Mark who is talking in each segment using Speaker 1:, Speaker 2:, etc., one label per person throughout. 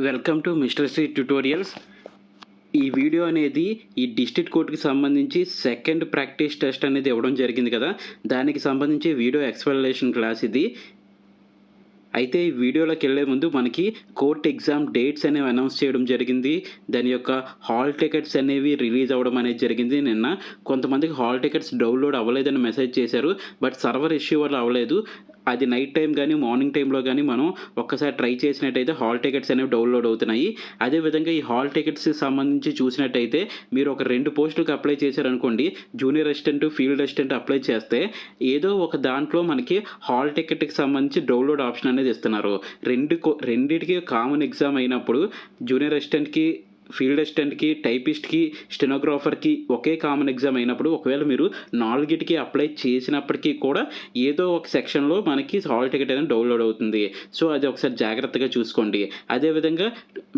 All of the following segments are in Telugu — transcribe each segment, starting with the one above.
Speaker 1: Welcome to mister C tutorials. ఈ వీడియో అనేది ఈ డిస్ట్రిక్ట్ కోర్టుకి సంబంధించి సెకండ్ ప్రాక్టీస్ టెస్ట్ అనేది ఇవ్వడం జరిగింది కదా, దానికి సంబంధించి వీడియో ఎక్స్‌ప్లనేషన్ క్లాస్ ఇది. అయితే ఈ వీడియోలోకి వెళ్ళే ముందు మనకి కోర్ట్ ఎగ్జామ్ డేట్స్ అనేవి అనౌన్స్ చేయడం జరిగింది. దాని యొక్క హాల్ టికెట్స్ అనేవి రిలీజ్ అవ్వడం అనేది జరిగింది నిన్న. కొంతమందికి హాల్ టికెట్స్ డౌన్లోడ్ అవ్వలేదని మెసేజ్ చేశారు. బట్ సర్వర్ ఇష్యూ వల్ల అవ్వలేదు. అది నైట్ టైం కానీ మార్నింగ్ టైంలో కానీ మనం ఒక్కసారి ట్రై చేసినట్టయితే హాల్ టికెట్స్ అనేవి డౌన్లోడ్ అవుతున్నాయి. అదేవిధంగా ఈ హాల్ టికెట్స్కి సంబంధించి చూసినట్టయితే మీరు ఒక 2 పోస్టులకు అప్లై చేశారనుకోండి, junior assistant, field assistant apply చేస్తే ఏదో ఒక దాంట్లో మనకి హాల్ టికెట్కి సంబంధించి డౌన్లోడ్ ఆప్షన్ అనేది ఇస్తున్నారు. రెండిటికి కామన్ ఎగ్జామ్ అయినప్పుడు జూనియర్ అసిస్టెంట్కి, ఫీల్డ్ అసిస్టెంట్కి, టైపిస్ట్కి, స్టెనోగ్రాఫర్కి ఒకే కామన్ ఎగ్జామ్ అయినప్పుడు ఒకవేళ మీరు 4కి అప్లై చేసినప్పటికీ కూడా ఏదో ఒక సెక్షన్లో మనకి హాల్ టికెట్ అనేది డౌన్లోడ్ అవుతుంది. సో అది ఒకసారి జాగ్రత్తగా చూసుకోండి. అదేవిధంగా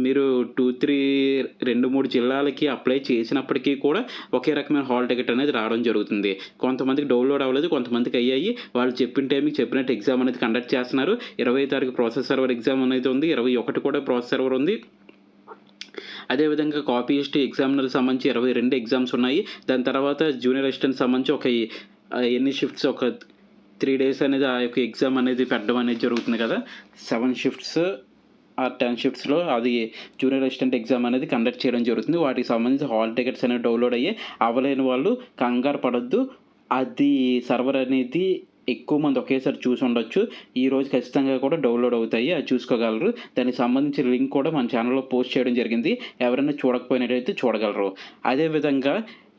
Speaker 1: మీరు 2-3 జిల్లాలకి అప్లై చేసినప్పటికీ కూడా ఒకే రకమైన హాల్ టికెట్ అనేది రావడం జరుగుతుంది. కొంతమందికి డౌన్లోడ్ అవ్వలేదు, కొంతమందికి అయ్యాయి. వాళ్ళు చెప్పిన టైంకి చెప్పినట్టు ఎగ్జామ్ అనేది కండక్ట్ చేస్తున్నారు. 20 తారీఖు ప్రాసెస్ సర్వర్ ఎగ్జామ్ అనేది ఉంది, 21 కూడా ప్రాసెస్ సర్వర్ ఉంది. అదేవిధంగా కాపీయిస్ట్ ఎగ్జామినర్కి సంబంధించి 22 ఎగ్జామ్స్ ఉన్నాయి. దాని తర్వాత జూనియర్ అసిస్టెంట్ సంబంధించి ఎన్ని షిఫ్ట్స్, ఒక 3 డేస్ అనేది ఆ యొక్క ఎగ్జామ్ అనేది పెట్టడం అనేది జరుగుతుంది కదా. 7 షిఫ్ట్స్ ఆర్ 10 షిఫ్ట్స్లో అది జూనియర్ అసిస్టెంట్ ఎగ్జామ్ అనేది కండక్ట్ చేయడం జరుగుతుంది. వాటికి సంబంధించి హాల్ టికెట్స్ అనేవి డౌన్లోడ్ అయ్యి అవ్వలేని వాళ్ళు కంగారు పడొద్దు. అది సర్వర్ అనేది ఎక్కువ మంది ఒకేసారి చూసి ఉండొచ్చు. ఈరోజు ఖచ్చితంగా కూడా డౌన్లోడ్ అవుతాయి, అది చూసుకోగలరు. దానికి సంబంధించిన లింక్ కూడా మన ఛానల్లో పోస్ట్ చేయడం జరిగింది. ఎవరైనా చూడకపోయినట్టయితే చూడగలరు. అదేవిధంగా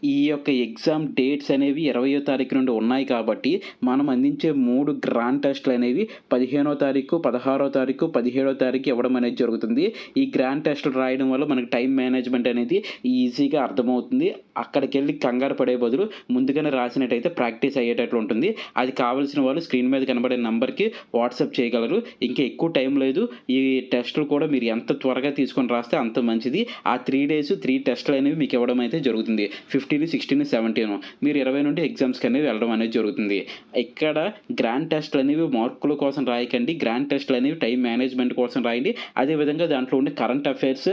Speaker 1: ఈ యొక్క ఎగ్జామ్ డేట్స్ అనేవి 20వ తారీఖు నుండి ఉన్నాయి కాబట్టి మనం అందించే 3 గ్రాండ్ టెస్టులు అనేవి 15వ తారీఖు, 16వ తారీఖు, 17వ తారీఖు ఇవ్వడం అనేది జరుగుతుంది. ఈ గ్రాండ్ టెస్టులు రాయడం వల్ల మనకి టైం మేనేజ్మెంట్ అనేది ఈజీగా అర్థమవుతుంది. అక్కడికి వెళ్ళి కంగారు పడే బదులు ముందుగానే రాసినట్టయితే ప్రాక్టీస్ అయ్యేటట్లు ఉంటుంది. అది కావాల్సిన వాళ్ళు స్క్రీన్ మీద కనబడే నెంబర్కి వాట్సాప్ చేయగలరు. ఇంకా ఎక్కువ టైం లేదు. ఈ టెస్టులు కూడా మీరు ఎంత త్వరగా తీసుకొని రాస్తే అంత మంచిది. ఆ 3 డేస్ 3 టెస్టులు అనేవి మీకు ఇవ్వడం అయితే జరుగుతుంది. 15, 16, 17 మీరు 20 నుండి ఎగ్జామ్స్కి అనేవి వెళ్ళడం అనేది జరుగుతుంది. ఇక్కడ గ్రాండ్ టెస్టులు అనేవి మార్కుల కోసం రాయకండి. గ్రాండ్ టెస్టులు అనేవి టైం మేనేజ్మెంట్ కోసం రాయండి. అదేవిధంగా దాంట్లో ఉండే కరెంట్ అఫైర్స్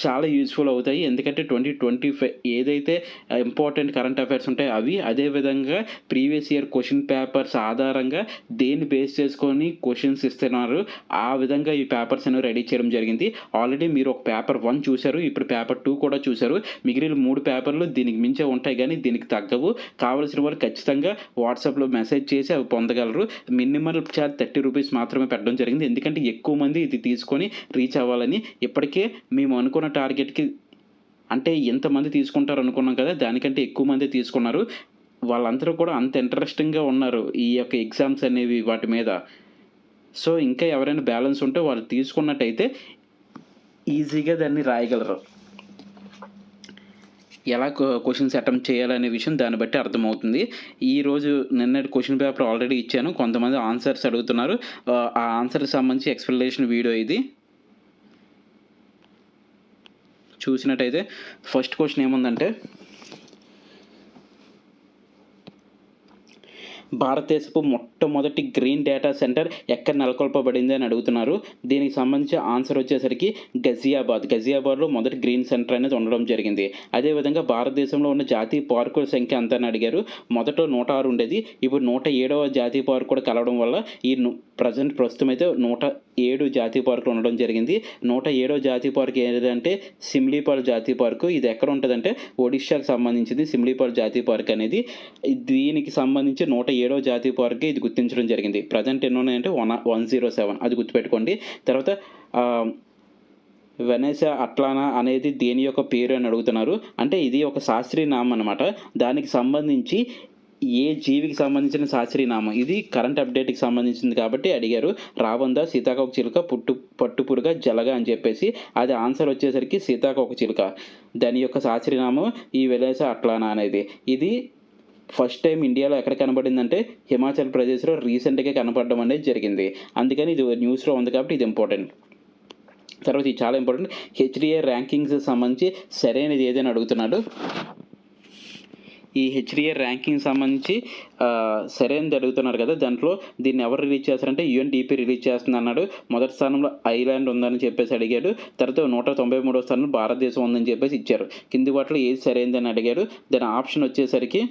Speaker 1: చాలా యూజ్ఫుల్ అవుతాయి. ఎందుకంటే 2025 ఏదైతే ఇంపార్టెంట్ కరెంట్ అఫైర్స్ ఉంటాయో అవి, అదేవిధంగా ప్రీవియస్ ఇయర్ క్వశ్చన్ పేపర్స్ ఆధారంగా దేన్ని బేస్ చేసుకొని క్వశ్చన్స్ ఇస్తున్నారు, ఆ విధంగా ఈ పేపర్స్ అనేవి రెడీ చేయడం జరిగింది. ఆల్రెడీ మీరు ఒక పేపర్ 1 చూశారు, ఇప్పుడు పేపర్ 2 కూడా చూశారు. మిగిలిన 3 పేపర్లు దీనికి మించే ఉంటాయి కానీ దీనికి తగ్గవు. కావాల్సిన వాళ్ళు ఖచ్చితంగా వాట్సాప్లో మెసేజ్ చేసి అవి పొందగలరు. మినిమం ఛార్జ్ 30 రూపీస్ మాత్రమే పెట్టడం జరిగింది. ఎందుకంటే ఎక్కువ మంది ఇది తీసుకొని రీచ్ అవ్వాలని. ఇప్పటికే మేము అనుకున్న టార్గెట్కి, అంటే ఎంతమంది తీసుకుంటారు అనుకున్నాం కదా, దానికంటే ఎక్కువ మంది తీసుకున్నారు. వాళ్ళందరూ కూడా అంత ఇంట్రెస్టింగ్గా ఉన్నారు ఈ యొక్క ఎగ్జామ్స్ అనేవి వాటి మీద. సో ఇంకా ఎవరైనా బ్యాలెన్స్ ఉంటే వాళ్ళు తీసుకున్నట్టయితే ఈజీగా దాన్ని రాయగలరు. ఎలా క్వశ్చన్స్ అటెంప్ట్ చేయాలనే విషయం దాన్ని బట్టి అర్థమవుతుంది. ఈరోజు నిన్నటి క్వశ్చన్ పేపర్ ఆల్రెడీ ఇచ్చాను. కొంతమంది ఆన్సర్స్ అడుగుతున్నారు. ఆ ఆన్సర్కి సంబంధించి ఎక్స్ప్లెనేషన్ వీడియో ఇది. చూసినట్టయితే ఫస్ట్ క్వశ్చన్ ఏముందంటే, భారతదేశపు మొట్టమొదటి గ్రీన్ డేటా సెంటర్ ఎక్కడ నెలకొల్పబడింది అని అడుగుతున్నారు. దీనికి సంబంధించి ఆన్సర్ వచ్చేసరికి గజియాబాద్లో మొదటి గ్రీన్ సెంటర్ అనేది ఉండడం జరిగింది. అదేవిధంగా భారతదేశంలో ఉన్న జాతీయ పార్కుల సంఖ్య ఎంత అని అడిగారు. మొదట 106 ఉండేది, ఇప్పుడు 107వ జాతీయ పార్క్ కూడా కలవడం వల్ల ఈ ప్రస్తుతం అయితే 107 జాతీయ పార్కులు ఉండడం జరిగింది. 107వ జాతీయ పార్క్ ఏదంటే సిమ్లీపాల్ జాతీయ పార్కు. ఇది ఎక్కడ ఉంటుందంటే ఒడిషాకు సంబంధించింది సిమ్లీపాల్ జాతీయ పార్క్ అనేది. దీనికి సంబంధించి 107వ జాతీయ పార్క్కి ఇది గుర్తించడం జరిగింది. ప్రజెంట్ ఎన్ని ఉన్నాయంటే 107, అది గుర్తుపెట్టుకోండి. తర్వాత వెనెసా అట్లానా అనేది దేని యొక్క పేరు అని అడుగుతున్నారు. అంటే ఇది ఒక శాస్త్రీయ నామం అనమాట. దానికి సంబంధించి ఏ జీవికి సంబంధించిన శాస్త్రీయ నామం, ఇది కరెంట్ అప్డేట్కి సంబంధించింది కాబట్టి అడిగారు. రాబంద, సీతాకోక చిలుక, పట్టుపురుగ, జలగ అని చెప్పేసి. అది ఆన్సర్ వచ్చేసరికి సీతాకోక చిలుక. దాని యొక్క శాస్త్రీయ నామం ఈ వెనెసా అట్లానా అనేది. ఇది ఫస్ట్ టైం ఇండియాలో ఎక్కడ కనబడిందంటే హిమాచల్ ప్రదేశ్లో రీసెంట్గా కనపడడం అనేది జరిగింది. అందుకని ఇది న్యూస్లో ఉంది కాబట్టి ఇది ఇంపార్టెంట్. తర్వాత ఇది చాలా ఇంపార్టెంట్. హెచ్డిఏ ర్యాంకింగ్స్ సంబంధించి సరైనది ఏదైనా అడుగుతున్నాడు. ఈ హెచ్డిఏ ర్యాంకింగ్ సంబంధించి సరైనది అడుగుతున్నారు కదా, దాంట్లో దీన్ని ఎవరు రిలీజ్ చేస్తారంటే యుఎన్డిపి రిలీజ్ చేస్తుంది అన్నాడు. మొదటి స్థానంలో ఐర్లాండ్ ఉందని చెప్పేసి అడిగాడు. తర్వాత 193వ స్థానంలో భారతదేశం ఉందని చెప్పేసి ఇచ్చారు. కింది వాటిలో ఏది సరైనదని అడిగాడు. దాని ఆప్షన్ వచ్చేసరికి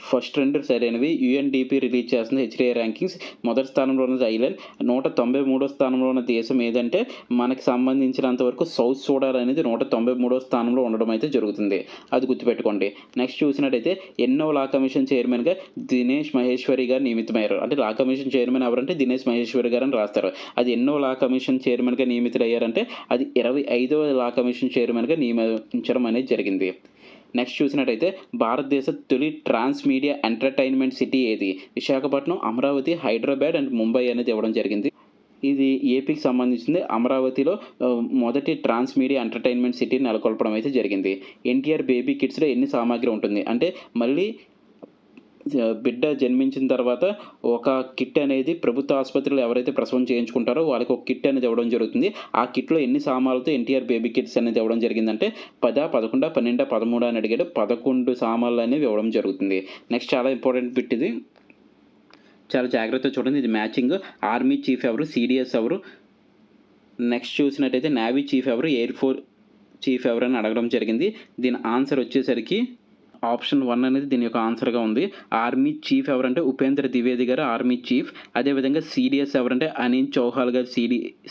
Speaker 1: ఫస్ట్ రెండు సరైనవి. యుఎన్డిపి రిలీజ్ చేస్తుంది హెచ్డిఏ ర్యాంకింగ్స్. మొదటి స్థానంలో ఉన్నది ఐర్లాండ్. 193వ స్థానంలో ఉన్న దేశం ఏదంటే మనకి సంబంధించినంత వరకు సౌత్ సూడాన్ అనేది 193వ స్థానంలో ఉండడం అయితే జరుగుతుంది. అది గుర్తుపెట్టుకోండి. నెక్స్ట్ చూసినట్టయితే ఎన్నో లా కమిషన్ చైర్మన్గా దినేష్ మహేశ్వరి గారు నియమితమయ్యారు. అంటే లా కమిషన్ చైర్మన్ ఎవరంటే దినేష్ మహేశ్వరి గారు అని రాస్తారు. అది ఎన్నో లా కమిషన్ చైర్మన్గా నియమితులయ్యారంటే అది 25వ లా కమిషన్ చైర్మన్గా నియమించడం అనేది జరిగింది. నెక్స్ట్ చూసినట్టయితే భారతదేశ తొలి ట్రాన్స్ మీడియా ఎంటర్టైన్మెంట్ సిటీ ఏది? విశాఖపట్నం, అమరావతి, హైదరాబాద్ అండ్ ముంబై అనేది ఇవ్వడం జరిగింది. ఇది ఏపీకి సంబంధించింది. అమరావతిలో మొదటి ట్రాన్స్ మీడియా ఎంటర్టైన్మెంట్ సిటీ నెలకొల్పడం అయితే జరిగింది. ఎన్టీఆర్ బేబీ కిడ్స్లో ఎన్ని సామాగ్రి ఉంటుంది అంటే మళ్ళీ బిడ్డ జన్మించిన తర్వాత ఒక కిట్ అనేది ప్రభుత్వ ఆసుపత్రిలో ఎవరైతే ప్రసవం చేయించుకుంటారో వాళ్ళకి ఒక కిట్ అనేది ఇవ్వడం జరుగుతుంది. ఆ కిట్లో ఎన్ని సామాన్లతో ఎన్టీఆర్ బేబీ కిట్స్ అనేది ఇవ్వడం జరిగిందంటే 10, 11, 12, 13 అని అడిగాడు. 11 సామాన్లు అనేవి ఇవ్వడం జరుగుతుంది. నెక్స్ట్ చాలా ఇంపార్టెంట్ బిట్ ఇది, చాలా జాగ్రత్తగా చూడండి. ఇది మ్యాచింగ్. ఆర్మీ చీఫ్ ఎవరు, సిడిఎస్ ఎవరు, నెక్స్ట్ చూసినట్టయితే నేవీ చీఫ్ ఎవరు, ఎయిర్ ఫోర్స్ చీఫ్ ఎవరు అని అడగడం జరిగింది. దీని ఆన్సర్ వచ్చేసరికి ఆప్షన్ 1 అనేది దీని యొక్క ఆన్సర్గా ఉంది. ఆర్మీ చీఫ్ ఎవరంటే ఉపేంద్ర ద్వివేది గారు ఆర్మీ చీఫ్. అదేవిధంగా సిడిఎస్ ఎవరంటే అనిల్ చౌహాల్ గారు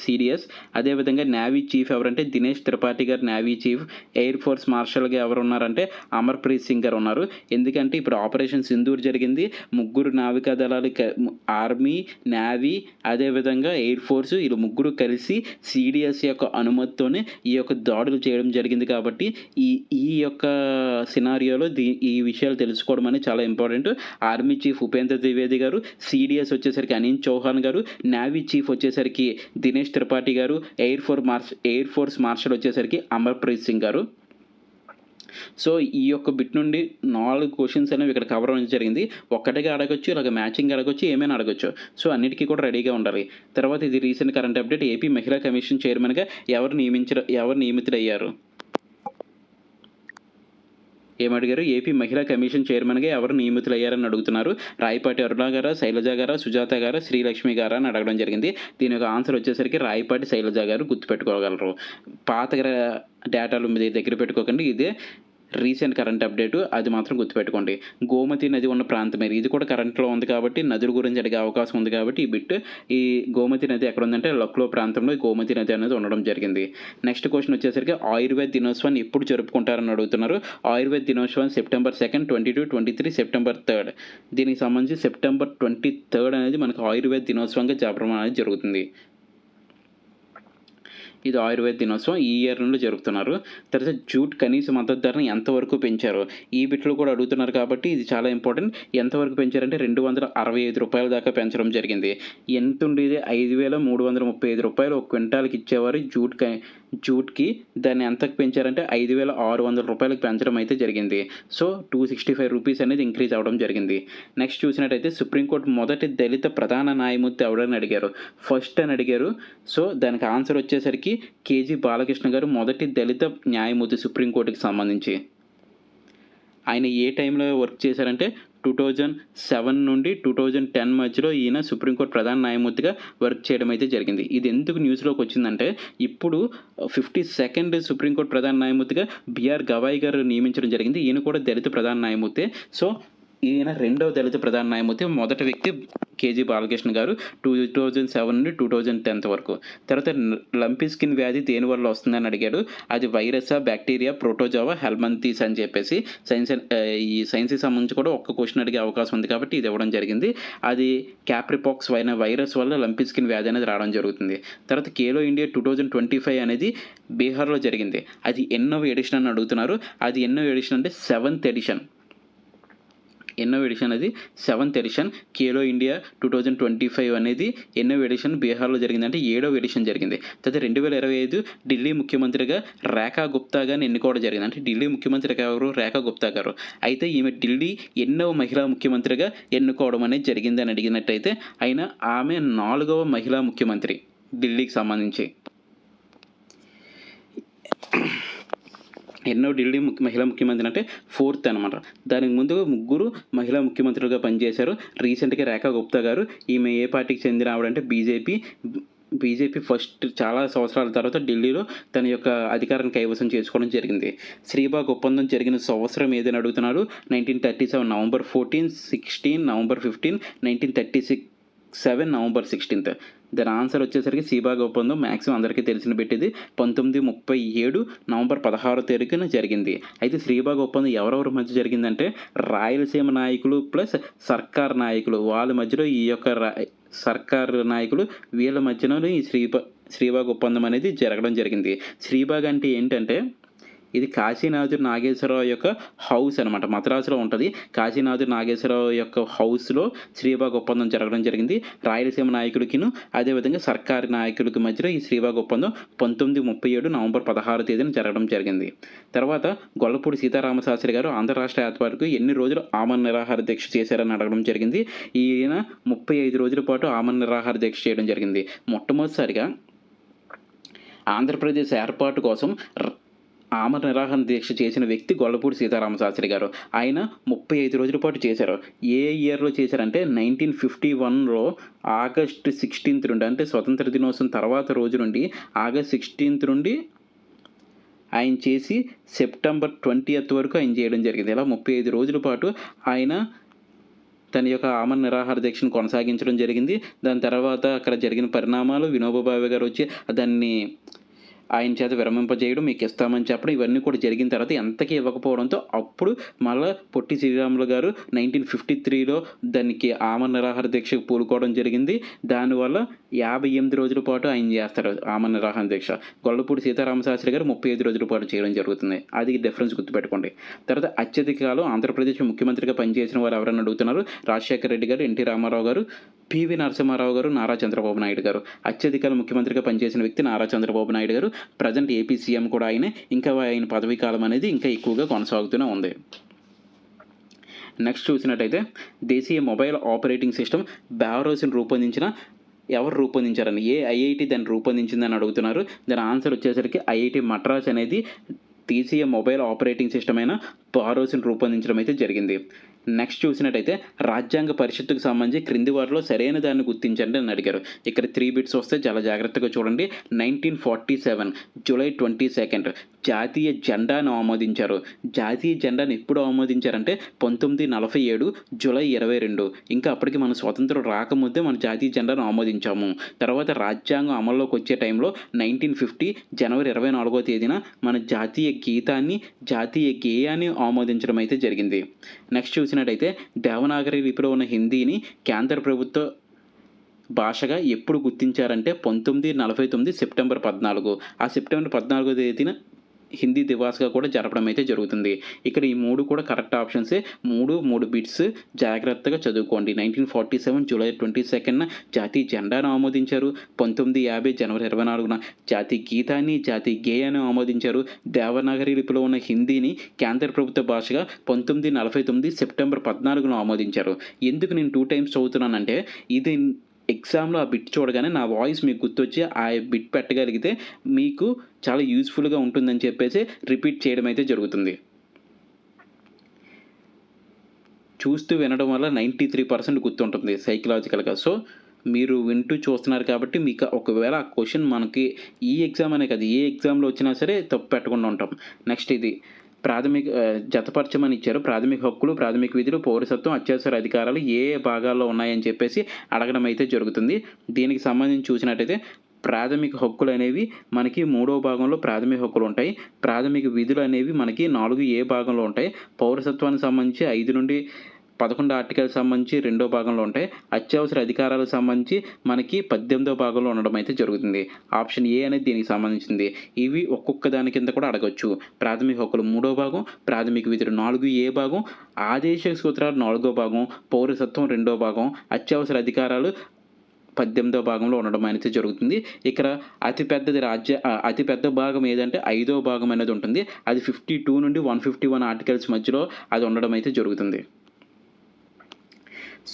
Speaker 1: సిడిఎస్. అదేవిధంగా నేవీ చీఫ్ ఎవరంటే దినేష్ త్రిపాఠి గారు నేవీ చీఫ్. ఎయిర్ ఫోర్స్ మార్షల్గా ఎవరు ఉన్నారంటే అమర్ప్రీత్ సింగ్ గారు ఉన్నారు. ఎందుకంటే ఇప్పుడు ఆపరేషన్ సింధూర్ జరిగింది. 3 నావికా దళాలు ఆర్మీ, నేవీ, అదేవిధంగా ఎయిర్ ఫోర్స్ వీళ్ళు 3 కలిసి సిడిఎస్ యొక్క అనుమతితోనే ఈ యొక్క దాడులు చేయడం జరిగింది. కాబట్టి ఈ యొక్క సినారియోలో ఈ విషయాలు తెలుసుకోవడం అనేది చాలా important. Army chief Upendra Dwivedi గారు, సిడిఎస్ వచ్చేసరికి అనిల్ చౌహాన్ గారు, నేవీ చీఫ్ వచ్చేసరికి దినేష్ త్రిపాఠి గారు, ఎయిర్ ఫోర్స్ మార్షల్ వచ్చేసరికి అమర్ప్రీత్ సింగ్ గారు. సో ఈ యొక్క బిట్ నుండి 4 క్వశ్చన్స్ అనేవి ఇక్కడ కవర్ అవ్వడం జరిగింది. ఒక్కటిగా అడగొచ్చు, ఇలాగ మ్యాచింగ్ అడగొచ్చు, ఏమైనా అడగొచ్చు. సో అన్నిటికీ కూడా రెడీగా ఉండాలి. తర్వాత ఇది రీసెంట్ కరెంట్ అప్డేట్. ఏపీ మహిళా కమిషన్ చైర్మన్గా ఎవరు నియమితులయ్యారు? ఏమడిగారు? ఏపీ మహిళా కమిషన్ చైర్మన్గా ఎవరు నియమితులయ్యారని అడుగుతున్నారు. రాయపాటి అరుణ గారా, శైలజ గారా, సుజాత గారా, శ్రీలక్ష్మి గారా అని అడగడం జరిగింది. దీని యొక్క ఆన్సర్ వచ్చేసరికి రాయపాటి శైలజ గారు. గుర్తుపెట్టుకోగలరు. పాత డేటాలు మీ దగ్గర పెట్టుకోకండి. ఇదే రీసెంట్ కరెంట్ అప్డేటు, అది మాత్రం గుర్తుపెట్టుకోండి. గోమతి నది ఉన్న ప్రాంతం ఇది కూడా కరెంట్లో ఉంది కాబట్టి నదుల గురించి అడిగే అవకాశం ఉంది కాబట్టి ఈ బిట్. ఈ గోమతి నది ఎక్కడ ఉందంటే లక్నో ప్రాంతంలో గోమతి నది అనేది ఉండడం జరిగింది. నెక్స్ట్ క్వశ్చన్ వచ్చేసరికి ఆయుర్వేద దినోత్సవాన్ని ఎప్పుడు జరుపుకుంటారని అడుగుతున్నారు. ఆయుర్వేద దినోత్సవం సెప్టెంబర్ 2, 22, 23, సెప్టెంబర్ 3. దీనికి సంబంధించి సెప్టెంబర్ 23 అనేది మనకు ఆయుర్వేద దినోత్సవంగా జరపడం అనేది జరుగుతుంది. ఇది ఆయుర్వేద దినోత్సవం ఈ ఇయర్ నుండి జరుపుతున్నారు. తర్వాత జూట్ కనీస మద్దతు ధరను ఎంతవరకు పెంచారు? ఈ బిట్లో కూడా అడుగుతున్నారు కాబట్టి ఇది చాలా ఇంపార్టెంట్. ఎంతవరకు పెంచారంటే ₹265 దాకా పెంచడం జరిగింది. ఎంత ఉండేది? ₹5,335 ఒక క్వింటాల్కి ఇచ్చేవారు జూట్కి. దాన్ని ఎంతకు పెంచారంటే ₹5,600 పెంచడం అయితే జరిగింది. సో ₹265 అనేది ఇంక్రీజ్ అవ్వడం జరిగింది. నెక్స్ట్ చూసినట్టయితే సుప్రీంకోర్టు మొదటి దళిత ప్రధాన న్యాయమూర్తి ఎవరని అడిగారు? ఫస్ట్ అని అడిగారు. సో దానికి ఆన్సర్ వచ్చేసరికి కేజీ బాలకృష్ణ గారు మొదటి దళిత న్యాయమూర్తి సుప్రీంకోర్టుకి సంబంధించి. ఆయన ఏ టైంలో వర్క్ చేశారంటే 2007 నుండి 2010 మధ్యలో ఈయన సుప్రీంకోర్టు ప్రధాన న్యాయమూర్తిగా వర్క్ చేయడం అయితే జరిగింది. ఇది ఎందుకు న్యూస్లోకి వచ్చిందంటే ఇప్పుడు 52nd సుప్రీంకోర్టు ప్రధాన న్యాయమూర్తిగా బిఆర్ గవాయ్ గారు నియమించడం జరిగింది. ఈయన కూడా దళిత ప్రధాన న్యాయమూర్తి. సో ఈయన 2వ దళిత ప్రధాన న్యాయమూర్తి. మొదటి వ్యక్తి కేజీ బాలకృష్ణ గారు 2007 నుండి 2010 వరకు. తర్వాత లంపీ స్కిన్ వ్యాధి దేని వల్ల వస్తుందని అడిగాడు. అది వైరసా, బ్యాక్టీరియా, ప్రోటోజోవా, హెల్మంతీస్ అని చెప్పేసి ఈ సైన్స్కి సంబంధించి కూడా ఒక్క క్వశ్చన్ అడిగే అవకాశం ఉంది కాబట్టి ఇది ఇవ్వడం జరిగింది. అది క్యాప్రిపాక్స్ వైరస్ వల్ల లంపీ స్కిన్ వ్యాధి అనేది రావడం జరుగుతుంది. తర్వాత ఖేలో ఇండియా 2025 అనేది బీహార్లో జరిగింది. అది ఎన్నో ఎడిషన్ అని అడుగుతున్నారు. అది ఎన్నో ఎడిషన్ అంటే 7th ఎడిషన్. ఎన్నో ఎడిషన్ అది 7th ఎడిషన్. ఖేలో ఇండియా 2025 అనేది ఎన్నో ఎడిషన్ బీహార్లో జరిగిందంటే 7వ ఎడిషన్ జరిగింది. తర్వాత 2025 ఢిల్లీ ముఖ్యమంత్రిగా రేఖా గుప్తా గారిని ఎన్నుకోవడం జరిగింది. అంటే ఢిల్లీ ముఖ్యమంత్రిగా ఎవరు? రేఖా గుప్తా గారు. అయితే ఈమె ఢిల్లీ ఎన్నో మహిళా ముఖ్యమంత్రిగా ఎన్నుకోవడం అనేది జరిగిందని అడిగినట్టయితే ఆమె 4వ మహిళా ముఖ్యమంత్రి ఢిల్లీకి సంబంధించి. ఎన్నో ఢిల్లీ మహిళా ముఖ్యమంత్రి అంటే ఫోర్త్ అనమాట. దానికి ముందు ముగ్గురు మహిళా ముఖ్యమంత్రులుగా పనిచేశారు. రీసెంట్‌గా రేఖా గుప్తా గారు, ఈమె ఏ పార్టీకి చెందిన ఆవిడంటే బీజేపీ ఫస్ట్ చాలా సంవత్సరాల తర్వాత ఢిల్లీలో తన యొక్క అధికారాన్ని కైవసం చేసుకోవడం జరిగింది. శ్రీబాగ్ ఒప్పందం జరిగిన సంవత్సరం ఏదని అడుగుతున్నారు. 1937 నవంబర్ 14, 16 నవంబర్ 15, 1937 నవంబర్ 16. దాని ఆన్సర్ వచ్చేసరికి శ్రీబాగ్ ఒప్పందం మ్యాక్సిమం అందరికీ తెలిసిన పెట్టేది 1937 నవంబర్ 16 తారీఖున జరిగింది. అయితే శ్రీబాగ్ ఒప్పందం ఎవరెవరి మధ్య జరిగిందంటే రాయలసీమ నాయకులు ప్లస్ సర్కార్ నాయకులు వాళ్ళ మధ్యలో ఈ యొక్క సర్కార్ నాయకులు వీళ్ళ మధ్యన ఈ శ్రీబాగ్ ఒప్పందం అనేది జరగడం జరిగింది. శ్రీబాగ్ అంటే ఏంటంటే ఇది కాశీనాథుడు నాగేశ్వరరావు యొక్క హౌస్ అనమాట. మద్రాసులో ఉంటుంది. కాశీనాథుడు నాగేశ్వరరావు యొక్క హౌస్లో శ్రీబాగ్ ఒప్పందం జరగడం జరిగింది. రాయలసీమ నాయకులకిను అదేవిధంగా సర్కారు నాయకులకి మధ్యలో ఈ శ్రీబాగ్ ఒప్పందం 1937 నవంబర్ 16 తేదీన జరగడం జరిగింది. తర్వాత గొల్లపూడి సీతారామశాస్త్రి గారు ఆంధ్ర రాష్ట్ర ఏర్పాటుకు ఎన్ని రోజులు ఆమరణ నిరాహార దీక్ష చేశారని అడగడం జరిగింది. ఈయన 35 రోజుల పాటు ఆమరణ నిరాహార దీక్ష చేయడం జరిగింది. మొట్టమొదటిసారిగా ఆంధ్రప్రదేశ్ ఏర్పాటు కోసం ఆమరణ నిరాహార దీక్ష చేసిన వ్యక్తి గొల్లపూడి సీతారామశాస్త్రి గారు. ఆయన 35 రోజుల పాటు చేశారు. ఏ ఇయర్లో చేశారంటే 1951లో ఆగస్టు 16 నుండి, అంటే స్వతంత్ర దినోత్సవం తర్వాత రోజు నుండి ఆగస్ట్ 16 నుండి ఆయన చేసి సెప్టెంబర్ 20 వరకు ఆయన చేయడం జరిగింది. ఇలా 35 రోజుల పాటు ఆయన తన యొక్క ఆమరణ నిరాహార దీక్షను కొనసాగించడం జరిగింది. దాని తర్వాత అక్కడ జరిగిన పరిణామాలు వినోబా భావే గారు వచ్చి దాన్ని ఆయన చేత విరమింపజేయడం, మీకు ఇస్తామని చెప్పడం, ఇవన్నీ కూడా జరిగిన తర్వాత ఎంతకీ ఇవ్వకపోవడంతో అప్పుడు మళ్ళా పొట్టి శ్రీరాములు గారు 1953లో దానికి ఆమరణ నిరాహార దీక్షకు పూనుకోవడం జరిగింది. దానివల్ల 58 రోజుల పాటు ఆయన చేస్తారు ఆమరణ నిరాహార దీక్ష. గొల్లపూడి సీతారామశాస్త్రి గారు 35 రోజుల పాటు చేయడం జరుగుతుంది. అది డిఫరెన్స్ గుర్తుపెట్టుకోండి. తర్వాత అత్యధిక కాలం ఆంధ్రప్రదేశ్ ముఖ్యమంత్రిగా పనిచేసిన వారు ఎవరైనా అడుగుతున్నారు. రాజశేఖర రెడ్డి గారు, ఎన్టీ రామారావు గారు, పివి నరసింహారావు గారు, నారా చంద్రబాబు నాయుడు గారు. అత్యధిక ముఖ్యమంత్రిగా పనిచేసిన వ్యక్తి నారా చంద్రబాబు నాయుడు గారు. ప్రజెంట్ ఏపీ సీఎం కూడా ఆయనే. ఇంకా ఆయన పదవీ కాలం అనేది ఇంకా ఎక్కువగా కొనసాగుతూనే ఉంది. నెక్స్ట్ చూసినట్టయితే దేశీయ మొబైల్ ఆపరేటింగ్ సిస్టమ్ బారోస్ని ఎవరు రూపొందించారని, ఏ ఐఐటి దాన్ని రూపొందించిందని అడుగుతున్నారు. దాని ఆన్సర్ వచ్చేసరికి ఐఐటి మద్రాస్ అనేది దేశీయ మొబైల్ ఆపరేటింగ్ సిస్టమ్ అయిన బారోస్ని రూపొందించడం అయితే జరిగింది. నెక్స్ట్ చూసినట్టయితే రాజ్యాంగ పరిషత్తుకు సంబంధించి క్రింది వారిలో సరైన దాన్ని గుర్తించండి అని అడిగారు. ఇక్కడ 3 బిట్స్ వస్తే చాలా జాగ్రత్తగా చూడండి. 1947 జూలై 22 జాతీయ జెండాను ఆమోదించారు. జాతీయ జెండాను ఎప్పుడు ఆమోదించారంటే 1947 జూలై 22. ఇంకా అప్పటికి మన స్వతంత్రం రాకముందే మన జాతీయ జెండాను ఆమోదించాము. తర్వాత రాజ్యాంగం అమల్లోకి వచ్చే టైంలో 1950 జనవరి 24వ తేదీన మన జాతీయ గేయాన్ని ఆమోదించడం అయితే జరిగింది. నెక్స్ట్ చూసినట్టయితే దేవనాగరి లిపిలో ఉన్న హిందీని కేంద్ర ప్రభుత్వ భాషగా ఎప్పుడు గుర్తించారంటే 1949 సెప్టెంబర్ 14. ఆ సెప్టెంబర్ 14వ తేదీన హిందీ దివాస్గా కూడా జరపడం అయితే జరుగుతుంది. ఇక్కడ ఈ 3 కూడా కరెక్ట్ ఆప్షన్సే. 3 బిట్స్ జాగ్రత్తగా చదువుకోండి. 1947 జూలై 22 జాతీయ జెండాను ఆమోదించారు. 1950 జనవరి 24 జాతీయ గీతాన్ని, జాతీయ గేయాన్ని ఆమోదించారు. దేవనాగరి లిపిలో ఉన్న హిందీని కేంద్ర ప్రభుత్వ భాషగా 1949 సెప్టెంబర్ 14 ఆమోదించారు. ఎందుకు నేను 2 టైమ్స్ చదువుతున్నానంటే ఇది ఎగ్జామ్లో ఆ బిట్ చూడగానే నా వాయిస్ మీకు గుర్తొచ్చి ఆ బిట్ పెట్టగలిగితే మీకు చాలా యూస్ఫుల్గా ఉంటుందని చెప్పేసి రిపీట్ చేయడం అయితే జరుగుతుంది. చూస్తూ వినడం వల్ల 93% గుర్తుంటుంది సైకలాజికల్గా. సో మీరు వింటూ చూస్తున్నారు కాబట్టి మీకు ఒకవేళ ఆ క్వశ్చన్ మనకి ఈ ఎగ్జామ్ అనే కాదు, ఏ ఎగ్జామ్లో వచ్చినా సరే తప్పు పెట్టకుండా ఉంటాం. నెక్స్ట్ ఇది జతపరచమని ఇచ్చారు. ప్రాథమిక హక్కులు, ప్రాథమిక విధులు, పౌరసత్వం, అత్యవసర అధికారాలు ఏ భాగాల్లో ఉన్నాయని చెప్పేసి అడగడం అయితే జరుగుతుంది. దీనికి సంబంధించి చూసినట్టయితే ప్రాథమిక హక్కులు అనేవి మనకి 3వ భాగంలో ప్రాథమిక హక్కులు ఉంటాయి. ప్రాథమిక విధులు అనేవి మనకి 4A భాగంలో ఉంటాయి. పౌరసత్వానికి సంబంధించి 5 నుండి 11 ఆర్టికల్ సంబంధించి 2వ భాగంలో ఉంటాయి. అత్యవసర అధికారాలకు సంబంధించి మనకి 18వ భాగంలో ఉండడం అయితే జరుగుతుంది. ఆప్షన్ ఏ అనేది దీనికి సంబంధించింది. ఇవి ఒక్కొక్క దాని కింద కూడా అడగొచ్చు. ప్రాథమిక హక్కులు 3వ భాగం, ప్రాథమిక విధులు 4A భాగం, ఆదేశ సూత్రాలు 4వ భాగం, పౌరసత్వం 2వ భాగం, అత్యవసర అధికారాలు 18వ భాగంలో ఉండడం అనేది జరుగుతుంది. ఇక్కడ అతిపెద్ద భాగం ఏదంటే 5వ భాగం అనేది ఉంటుంది. అది 52 నుండి 151 ఆర్టికల్స్ మధ్యలో అది ఉండడం అయితే జరుగుతుంది.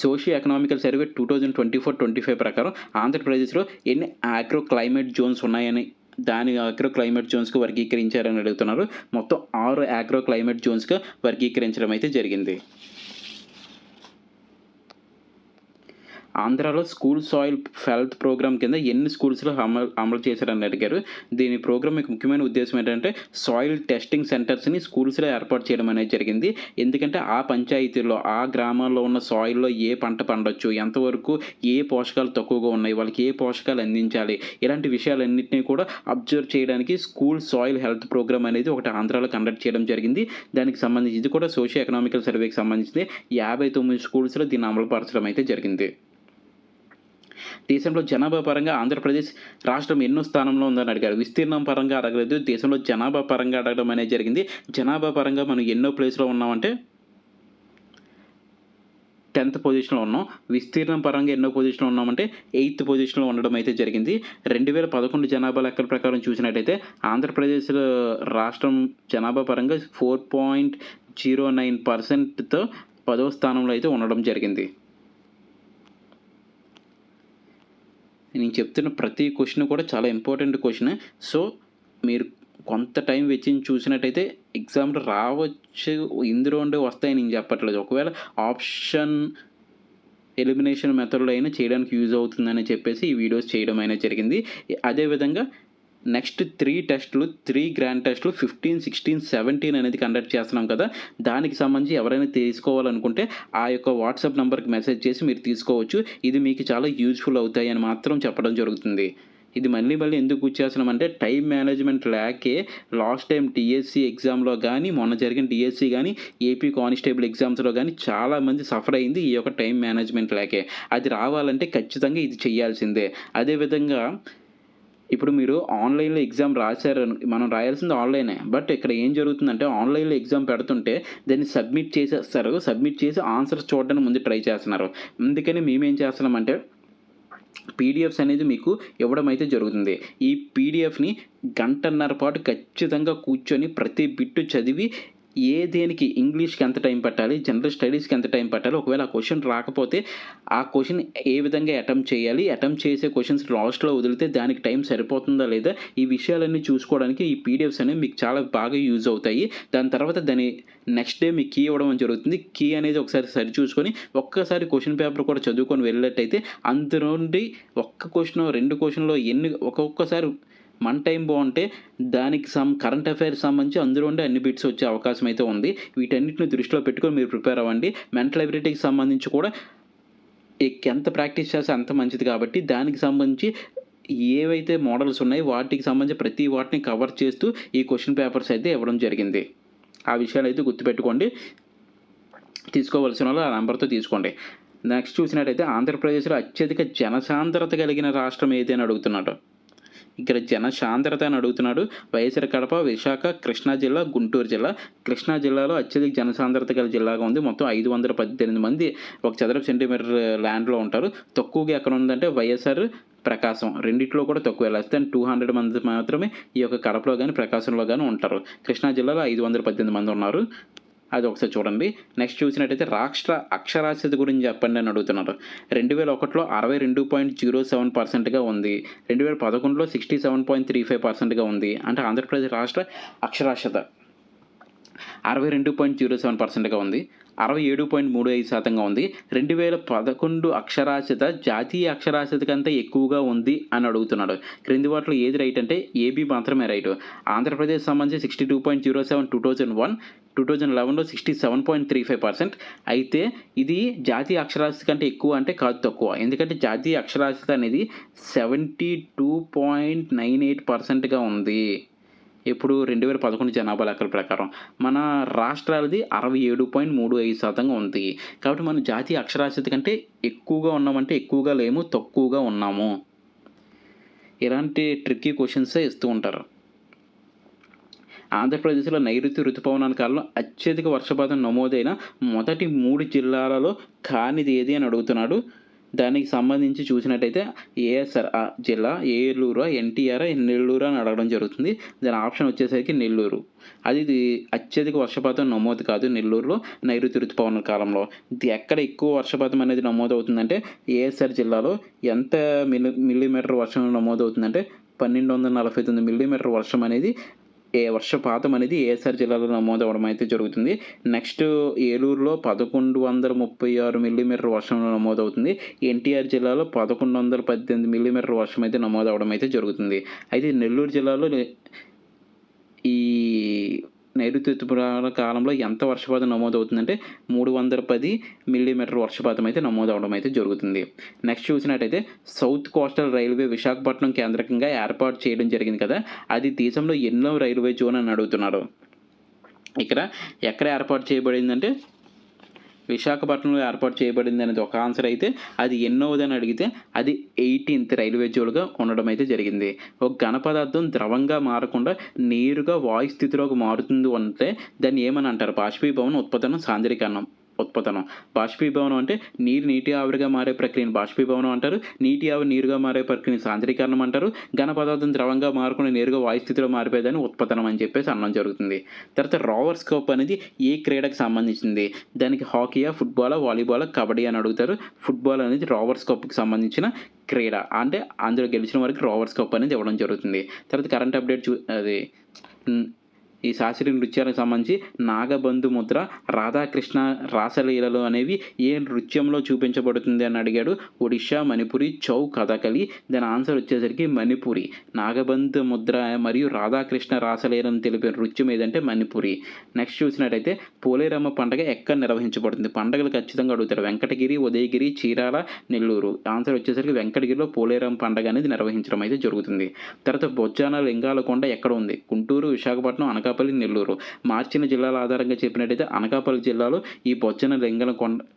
Speaker 1: సోషియో ఎకనామికల్ సర్వే 2024-25 ప్రకారం ఆంధ్రప్రదేశ్లో ఎన్ని ఆగ్రో క్లైమేట్ జోన్స్ ఉన్నాయని దాని ఆగ్రో క్లైమేట్ జోన్స్‌గా వర్గీకరించారని అడుగుతున్నారు. మొత్తం 6 ఆగ్రో క్లైమేట్ జోన్స్‌గా వర్గీకరించడం అయితే జరిగింది. ఆంధ్రాలో స్కూల్ సాయిల్ హెల్త్ ప్రోగ్రామ్ కింద ఎన్ని స్కూల్స్‌లో అమలు చేశారని అడిగారు. దీని ప్రోగ్రామ్ యొక్క ముఖ్యమైన ఉద్దేశ్యం ఏంటంటే సాయిల్ టెస్టింగ్ సెంటర్స్‌ని స్కూల్స్‌లో ఏర్పాటు చేయడం అనేది జరిగింది. ఎందుకంటే ఆ పంచాయతీలో, ఆ గ్రామాల్లో ఉన్న సాయిల్‌లో ఏ పంట పండొచ్చు, ఎంతవరకు ఏ పోషకాలు తక్కువగా ఉన్నాయి, వాళ్ళకి ఏ పోషకాలు అందించాలి, ఇలాంటి విషయాలన్నిటిని కూడా అబ్జర్వ్ చేయడానికి స్కూల్ సాయిల్ హెల్త్ ప్రోగ్రామ్ అనేది ఒకటి ఆంధ్రాలో కండక్ట్ చేయడం జరిగింది. దానికి సంబంధించి ఇది కూడా సోషియో ఎకనామికల్ సర్వేకి సంబంధించింది. 59 స్కూల్స్‌లో దీన్ని అమలుపరచడం అయితే జరిగింది. దేశంలో జనాభా పరంగా ఆంధ్రప్రదేశ్ రాష్ట్రం ఎన్నో స్థానంలో ఉందని అడిగారు. విస్తీర్ణం పరంగా అడగలేదు. దేశంలో జనాభా పరంగా అడగడం అనేది జరిగింది. జనాభా పరంగా మనం ఎన్నో ప్లేస్‌లో ఉన్నామంటే 10థ్ పొజిషన్‌లో ఉన్నాం. విస్తీర్ణం పరంగా ఎన్నో పొజిషన్‌లో ఉన్నామంటే 8థ్ పొజిషన్‌లో ఉండడం అయితే జరిగింది. 2011 జనాభా లెక్కల ప్రకారం చూసినట్టయితే ఆంధ్రప్రదేశ్ రాష్ట్రం జనాభా పరంగా 4.09%తో 10వ స్థానంలో అయితే ఉండడం జరిగింది. నేను చెప్తున్న ప్రతి క్వెషన్ కూడా చాలా ఇంపార్టెంట్ క్వెషన్. సో, మీరు కొంత టైం వెచ్చించి చూసినట్టయితే ఎగ్జామ్‌లో రావచ్చు. ఇందులో ఉండే వస్తాయని నేను చెప్పట్లేదు. ఒకవేళ ఆప్షన్ ఎలిమినేషన్ మెథడ్‌లో అయినా చేయడానికి యూజ్ అవుతుందని చెప్పేసి ఈ వీడియోస్ చేయడం అనేది జరిగింది. అదేవిధంగా నెక్స్ట్ 3 టెస్టులు, 3 గ్రాండ్ టెస్టులు 15, 16, 17 అనేది కండక్ట్ చేస్తున్నాం కదా! దానికి సంబంధించి ఎవరైనా తీసుకోవాలనుకుంటే ఆ యొక్క వాట్సాప్ నంబర్‌కి మెసేజ్ చేసి మీరు తీసుకోవచ్చు. ఇది మీకు చాలా యూజ్‌ఫుల్ అవుతాయని మాత్రం చెప్పడం జరుగుతుంది. ఇది మళ్ళీ ఎందుకు గుర్తు చేస్తున్నామంటే టైమ్ మేనేజ్‌మెంట్ లేకే లాస్ట్ టైమ్ డీఎస్సీ ఎగ్జామ్‌లో గానీ, మొన్న జరిగిన డీఎస్సీ గానీ, ఏపీ కానిస్టేబుల్ ఎగ్జామ్స్‌లో గానీ చాలామంది సఫర్ అయింది ఈ యొక్క టైమ్ మేనేజ్‌మెంట్ లేకే. అది రావాలంటే ఖచ్చితంగా ఇది చేయాల్సిందే. అదేవిధంగా ఇప్పుడు మీరు ఆన్‌లైన్‌లో ఎగ్జామ్ రాసారని మనం రాయాల్సింది ఆన్‌లైనే. బట్ ఇక్కడ ఏం జరుగుతుందంటే ఆన్‌లైన్‌లో ఎగ్జామ్ పెడుతుంటే దాన్ని సబ్మిట్ చేసేస్తారు. సబ్మిట్ చేసి ఆన్సర్స్ చూడడానికి ముందు ట్రై చేస్తున్నారు. అందుకని మేమేం చేస్తున్నామంటే పీడిఎఫ్స్ అనేది మీకు ఇవ్వడం అయితే జరుగుతుంది. ఈ పీడిఎఫ్‌ని గంటన్నర పాటు ఖచ్చితంగా కూర్చొని ప్రతి బిట్టు చదివి దేనికి ఇంగ్లీష్‌కి ఎంత టైం పట్టాలి, జనరల్ స్టడీస్‌కి ఎంత టైం పట్టాలి, ఒకవేళ ఆ క్వెషన్ రాకపోతే ఆ క్వెషన్ ఏ విధంగా అటెంప్ట్ చేయాలి, అటెంప్ట్ చేసే క్వెషన్స్ లాస్ట్‌లో వదిలితే దానికి టైం సరిపోతుందా లేదా, ఈ విషయాలన్నీ చూసుకోవడానికి ఈ పీడిఎఫ్స్ అనేవి మీకు చాలా బాగా యూజ్ అవుతాయి. దాని తర్వాత దాని నెక్స్ట్ డే మీకు కీ ఇవ్వడం జరుగుతుంది. కీ అనేది ఒకసారి సరిచూసుకొని ఒక్కసారి క్వెషన్ పేపర్ కూడా చదువుకొని వెళ్ళినట్టయితే అందులో నుండి ఒక్క క్వెషనో, 2 క్వెషన్‌లో ఒక్కొక్కసారి మన టైం బావుంటే దానికి కరెంట్ అఫైర్స్ సంబంధించి అందులో ఉండే అన్ని బిట్స్ వచ్చే అవకాశం అయితే ఉంది. వీటన్నిటిని దృష్టిలో పెట్టుకొని మీరు ప్రిపేర్ అవ్వండి. మెంటల్ ఎబిలిటీకి సంబంధించి కూడా ఎంత ప్రాక్టీస్ చేస్తే అంత మంచిది కాబట్టి దానికి సంబంధించి ఏవైతే మోడల్స్ ఉన్నాయో వాటికి సంబంధించి ప్రతి వాటిని కవర్ చేస్తూ ఈ క్వెషన్ పేపర్స్ అయితే ఇవ్వడం జరిగింది. ఆ విషయాలైతే గుర్తుపెట్టుకోండి. తీసుకోవాల్సిన వాళ్ళు ఆ నంబర్‌తో తీసుకోండి. నెక్స్ట్ చూసినట్టయితే ఆంధ్రప్రదేశ్‌లో అత్యధిక జనసాంద్రత కలిగిన రాష్ట్రం ఏది అని అడుగుతున్నాడు. ఇక్కడ జనసాంద్రత అని అడుగుతున్నాడు. వైఎస్ఆర్ కడప, విశాఖ, కృష్ణా జిల్లా, గుంటూరు జిల్లా. కృష్ణా జిల్లాలో అత్యధిక జనసాంద్రత గల జిల్లాగా ఉంది. మొత్తం 518 మంది ఒక చదరపు సెంటీమీటర్ ల్యాండ్‌లో ఉంటారు. తక్కువగా ఎక్కడ ఉందంటే వైఎస్ఆర్, ప్రకాశం రెండిట్లో కూడా తక్కువే. లెస్ దాన్ 200 మంది మాత్రమే ఈ యొక్క కడపలో గానీ, ప్రకాశంలో గానీ ఉంటారు. కృష్ణా జిల్లాలో 518 మంది ఉన్నారు. అది ఒకసారి చూడండి. నెక్స్ట్ చూసినట్టయితే రాష్ట్ర అక్షరాస్యత గురించి చెప్పండి అని అడుగుతున్నారు. 2001లో 62.07%గా ఉంది. 2011లో 67.35%గా ఉంది. అంటే ఆంధ్రప్రదేశ్ రాష్ట్ర అక్షరాస్యత 62.07%గా ఉంది. 67.35% ఉంది. 2011 అక్షరాస్యత జాతీయ అక్షరాస్యత కంటే ఎక్కువగా ఉంది అని అడుగుతున్నాడు. క్రింది వాటిలో ఏది రైట్ అంటే ఏబీ మాత్రమే రైట్. ఆంధ్రప్రదేశ్ సంబంధించి 62.07 2001, 2011లో 67.35%. అయితే ఇది జాతీయ అక్షరాస్యత కంటే ఎక్కువ అంటే కాదు, తక్కువ. ఎందుకంటే జాతీయ అక్షరాస్యత అనేది 72.98%గా ఉంది. ఇప్పుడు 2011 జనాభా లెక్కల ప్రకారం. మన రాష్ట్రాలది 67.35% ఉంది. కాబట్టి మనం జాతీయ అక్షరాస్యత కంటే ఎక్కువగా ఉన్నామంటే ఎక్కువగా లేము, తక్కువగా ఉన్నాము. ఇలాంటి ట్రిక్కీ క్వెషన్సే ఇస్తూ ఉంటారు. ఆంధ్రప్రదేశ్‌లో నైరుతి రుతుపవనాల కాలంలో అత్యధిక వర్షపాతం నమోదైన మొదటి 3 జిల్లాలలో కానిది ఏది అని అడుగుతున్నాడు. దానికి సంబంధించి చూసినట్టయితే ఏఎస్ఆర్ జిల్లా, ఏలూరు, ఎన్టీఆర్, నెల్లూరు అని అడగడం జరుగుతుంది. దాని ఆప్షన్ వచ్చేసరికి నెల్లూరు. ఇది అత్యధిక వర్షపాతం నమోదు కాదు నెల్లూరులో నైరుతి రుతుపవనాల కాలంలో. ఇది ఎక్కడ ఎక్కువ వర్షపాతం అనేది నమోదవుతుందంటే ఏఎస్ఆర్ జిల్లాలో ఎంత మిల్లీమీటర్ వర్షం నమోదవుతుందంటే 1249 మిల్లీమీటర్ వర్షం అనేది వర్షపాతం అనేది ఏఎస్ఆర్ జిల్లాలో నమోదవడం అయితే జరుగుతుంది. నెక్స్ట్ ఏలూరులో 1136 మిల్లీమీటర్ వర్షం నమోదవుతుంది. ఎన్టీఆర్ జిల్లాలో 1118 మిల్లీమీటర్ వర్షం అయితే నమోదవడం అయితే జరుగుతుంది. అయితే నెల్లూరు జిల్లాలో ఈ నైరుతి ఋతుపవనాల కాలంలో ఎంత వర్షపాతం నమోదవుతుందంటే 310 మిల్లీమీటర్ వర్షపాతం అయితే నమోదవడం అయితే జరుగుతుంది. నెక్స్ట్ చూసినట్టయితే సౌత్ కోస్టల్ రైల్వే విశాఖపట్నం కేంద్రకంగా ఏర్పాటు చేయడం జరిగింది కదా, అది దేశంలో ఎన్నో రైల్వే జోన్ అని అడుగుతున్నారు. ఇక్కడ ఎక్కడ ఏర్పాటు చేయబడిందంటే విశాఖపట్నంలో ఏర్పాటు చేయబడింది అనేది ఒక ఆన్సర్ అయితే, అది ఎన్నోదని అడిగితే అది 18th రైల్వే జోన్గా ఉండడం అయితే జరిగింది. ఒక ఘన పదార్థం ద్రవంగా మారకుండా నేరుగా వాయు స్థితిలోకి మారుతుంది అంటే దాన్ని ఏమని అంటారు? బాష్పీభవనం, ఉత్పతనం, సాంద్రీకరణం. ఉత్పతనం. బాష్పీభవనం అంటే నీటి ఆవిరిగా మారే ప్రక్రియను బాష్పీభవనం అంటారు. నీటి ఆవిరి నీరుగా మారే ప్రక్రియని సాంద్రీకరణం అంటారు. ఘన పదార్థం ద్రవంగా మారకుండా నేరుగా వాయుస్థితిలో మారిపోయేదాన్ని ఉత్పతనం అని చెప్పేసి అనడం జరుగుతుంది. తర్వాత రోవర్ స్కోప్ అనేది ఏ క్రీడకు సంబంధించింది? దానికి హాకీయా, ఫుట్బాలా, వాలీబాలా, కబడ్డీ అని అడుగుతారు. ఫుట్బాల్ అనేది రోవర్ స్కోప్కి సంబంధించిన క్రీడ, అంటే అందులో గెలిచిన వారికి రోవర్ స్కోప్ అనేది ఇవ్వడం జరుగుతుంది. తర్వాత కరెంట్ అప్డేట్ ఈ శాస్త్రీయ నృత్యాలకు సంబంధించి నాగబంధు ముద్ర, రాధాకృష్ణ రాసలీలలు అనేవి ఏ నృత్యంలో చూపించబడుతుంది అని అడిగాడు. ఒడిషా, మణిపురి, చౌ, కథకళి. దాని ఆన్సర్ వచ్చేసరికి మణిపురి. నాగబంధు ముద్ర మరియు రాధాకృష్ణ రాసలీలను తెలిపే నృత్యం ఏదంటే మణిపురి. నెక్స్ట్ చూసినట్టయితే పోలేరమ్మ పండుగ ఎక్కడ నిర్వహించబడుతుంది? పండుగలు ఖచ్చితంగా అడుగుతారు. వెంకటగిరి, ఉదయగిరి, చీరాల, నెల్లూరు. ఆన్సర్ వచ్చేసరికి వెంకటగిరిలో పోలేరమ్మ పండుగ అనేది నిర్వహించడం అయితే జరుగుతుంది. తర్వాత బొజ్జాన లింగాలకొండ ఎక్కడ ఉంది? గుంటూరు, విశాఖపట్నం, అనకాపల్లి, నెల్లూరు. మార్చిన జిల్లాల ఆధారంగా చెప్పినట్టయితే అనకాపల్లి జిల్లాలో ఈ బొజ్జన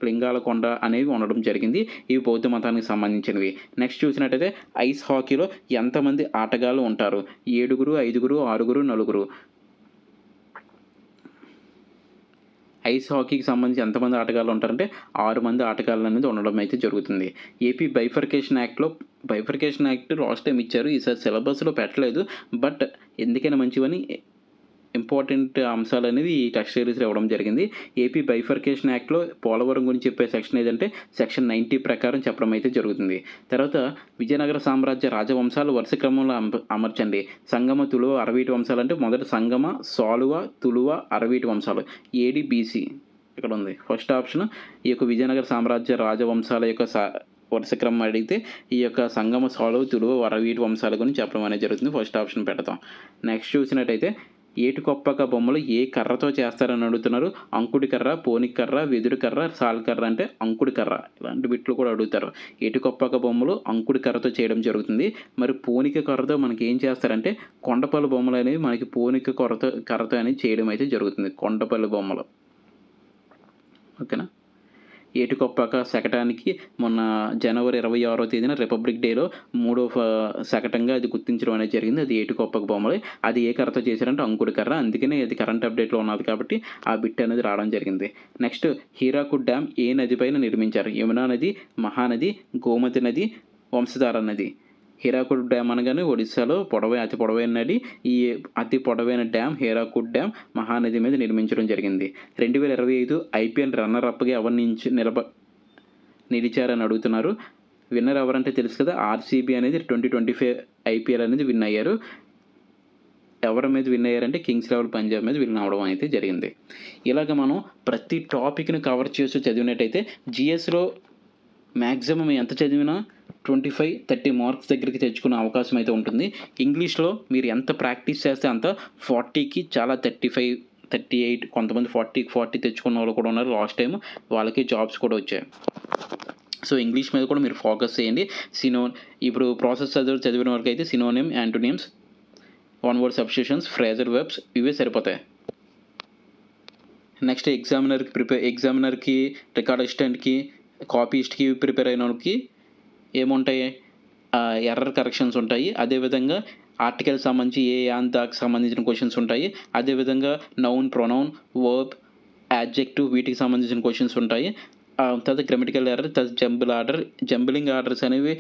Speaker 1: లింగాలకొండ అనేవి ఉండడం జరిగింది. ఇవి బౌద్ధ మతానికి సంబంధించినవి. నెక్స్ట్ చూసినట్టయితే ఐస్ హాకీలో ఎంతమంది ఆటగాళ్ళు ఉంటారు? 7, 5, 6, 4. ఐస్ హాకీకి సంబంధించి ఎంతమంది ఆటగాళ్ళు ఉంటారంటే 6 మంది ఆటగాళ్ళు అనేది ఉండడం అయితే జరుగుతుంది. AP bifurcation act last time ఇచ్చారు, ఈసారి సిలబస్లో పెట్టలేదు. బట్ ఎందుకైనా మంచివని ఇంపార్టెంట్ అంశాలు అనేవి ఈ టెస్ట్ సిరీస్లో ఇవ్వడం జరిగింది. ఏపీ బైఫర్కేషన్ యాక్ట్లో పోలవరం గురించి చెప్పే సెక్షన్ ఏదంటే సెక్షన్ 90 ప్రకారం చెప్పడం అయితే జరుగుతుంది. తర్వాత విజయనగర సామ్రాజ్య రాజవంశాలు వరుస క్రమంలో అమర్చండి. సంగమ, తులువ, అరవీటి వంశాలు అంటే మొదట సంగమ, సాలువ, తులువ, అరవీటి వంశాలు. ఏడి, బీసీ ఇక్కడ ఉంది. ఫస్ట్ ఆప్షన్ ఈ యొక్క విజయనగర సామ్రాజ్య రాజవంశాల యొక్క వరుస క్రమం అడిగితే ఈ యొక్క సంగమ, సాలువ, తులువ, అరవీటి వంశాల గురించి చెప్పడం అనేది జరుగుతుంది. ఫస్ట్ ఆప్షన్ పెడతాం. నెక్స్ట్ చూసినట్టయితే ఏటికొప్పక బొమ్మలు ఏ కర్రతో చేస్తారని అడుగుతున్నారు. అంకుడి కర్ర, పోనిక్ కర్ర, వెదురు కర్ర, సాల్ కర్ర అంటే అంకుడి కర్ర. ఇలాంటి బిట్లు కూడా అడుగుతారు. ఏటికొప్పక బొమ్మలు అంకుడి కర్రతో చేయడం జరుగుతుంది. మరి పోనిక కర్రతో మనకి ఏం చేస్తారంటే కొండపల్లి బొమ్మలు అనేవి మనకి పోనిక కర్రతో అనేది చేయడం అయితే జరుగుతుంది. కొండపల్లి బొమ్మలు. ఓకేనా. ఏటికొప్పాక శకటానికి మొన్న జనవరి 26వ తేదీన రిపబ్లిక్ డేలో 3వ శకటంగా అది గుర్తించడం అనేది జరిగింది. అది ఏటికొప్పక బొమ్మలే. అది ఏ కర్రతో చేశారంటే అంకుడి కర్ర. అందుకనే అది కరెంట్ అప్డేట్లో ఉన్నది కాబట్టి ఆ బిట్ అనేది రావడం జరిగింది. నెక్స్ట్ హీరాకుడ్ డ్యామ్ ఏ నది పైన నిర్మించారు? యమునా నది, మహానది, గోమతి నది, వంశధార నది. హీరాకుడ్ డ్యామ్ అనగానే ఒడిశాలో అతి పొడవైన నది. ఈ అతి పొడవైన డ్యామ్ హీరాకుడ్ డ్యామ్ మహానది మీద నిర్మించడం జరిగింది. 2025 IPL రన్నర్ అప్గా ఎవరి నుంచి నిలిచారని అడుగుతున్నారు. విన్నర్ ఎవరంటే తెలుసు కదా, RCB అనేది 2025 IPL అనేది విన్ అయ్యారు. ఎవరి మీద విన్ అయ్యారంటే కింగ్స్ లెవెన్ పంజాబ్ మీద విన్ అవ్వడం అయితే జరిగింది. ఇలాగ మనం ప్రతి టాపిక్ని కవర్ చేస్తూ చదివినట్టయితే GSలో మ్యాక్సిమం ఎంత చదివినా 25-30 మార్క్స్ దగ్గరికి తెచ్చుకునే అవకాశం అయితే ఉంటుంది. ఇంగ్లీష్లో మీరు ఎంత ప్రాక్టీస్ చేస్తే అంత 40కి చాలా 35-38 కొంతమంది 40 తెచ్చుకున్న వాళ్ళు కూడా ఉన్నారు. లాస్ట్ టైం వాళ్ళకి జాబ్స్ కూడా వచ్చాయి. సో ఇంగ్లీష్ మీద కూడా మీరు ఫోకస్ చేయండి. ఇప్పుడు ప్రాసెస్ చదివిన వరకు అయితే synonym, antonyms, one word substitutions, phrasal verbs ఇవే సరిపోతాయి. నెక్స్ట్ ఎగ్జామినర్కి, రికార్డ్ అసిస్టెంట్కి, కాపీస్ట్కి ప్రిపేర్ అయిన వాళ్ళకి ఏముంటాయి? ఎర్రర్ కరెక్షన్స్ ఉంటాయి. అదేవిధంగా ఆర్టికల్ సంబంధించి దానికి సంబంధించిన క్వశ్చన్స్ ఉంటాయి. అదేవిధంగా నౌన్, ప్రొనౌన్, వర్బ్, యాడ్జెక్టివ్ వీటికి సంబంధించిన క్వశ్చన్స్ ఉంటాయి. తర్వాత గ్రామటికల్ ఎర్రర్, తర్వాత జంబిలింగ్ ఆర్డర్స్ అనేవి